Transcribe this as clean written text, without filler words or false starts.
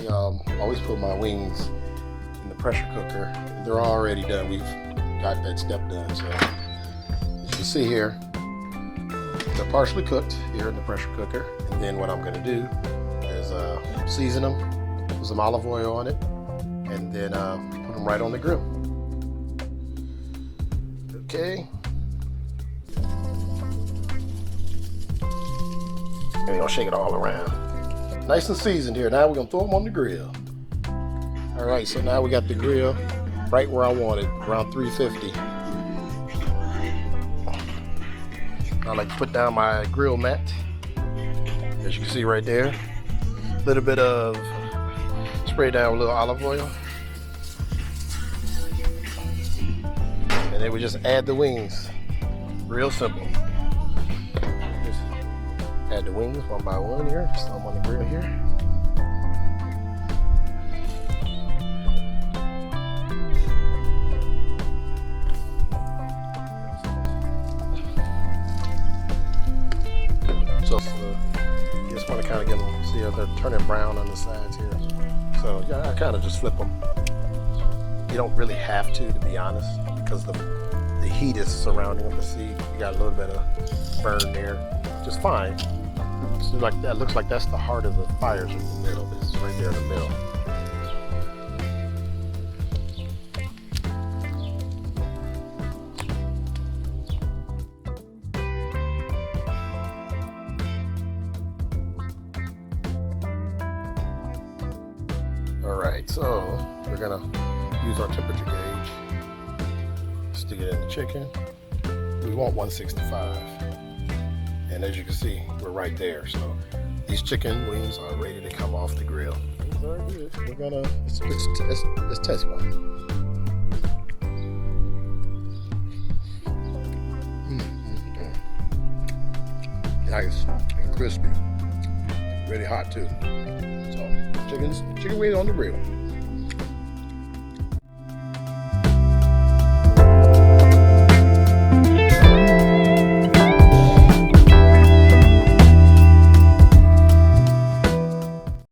always put my wings in the pressure cooker. They're already done. We've got that step done. So as you can see here, they're partially cooked here in the pressure cooker. And then what I'm going to do is season them, put some olive oil on it, and then put them right on the grill. Okay. And we're gonna shake it all around. Nice and seasoned here. Now we're gonna throw them on the grill. All right, so now we got the grill right where I want it, around 350. I like to put down my grill mat, as you can see right there. A little bit of spray down with a little olive oil. And then we just add the wings. Real simple. Just add the wings one by one here. Just throw them on the grill here. So you just want to kind of get them, see if they're turning brown on the sides here. So yeah, I kind of just flip them. You don't really have to be honest, because the heat is surrounding them. See, you got a little bit of burn there, just fine. So like that looks like that's the heart of the fires in the middle. It's right there in the middle. All right, so we're gonna use our temperature gauge, stick it in the chicken. We want 165, and as you can see, we're right there. So these chicken wings are ready to come off the grill. Very good. We're gonna let's test one. Nice and crispy, really hot too. So chicken wings on the grill.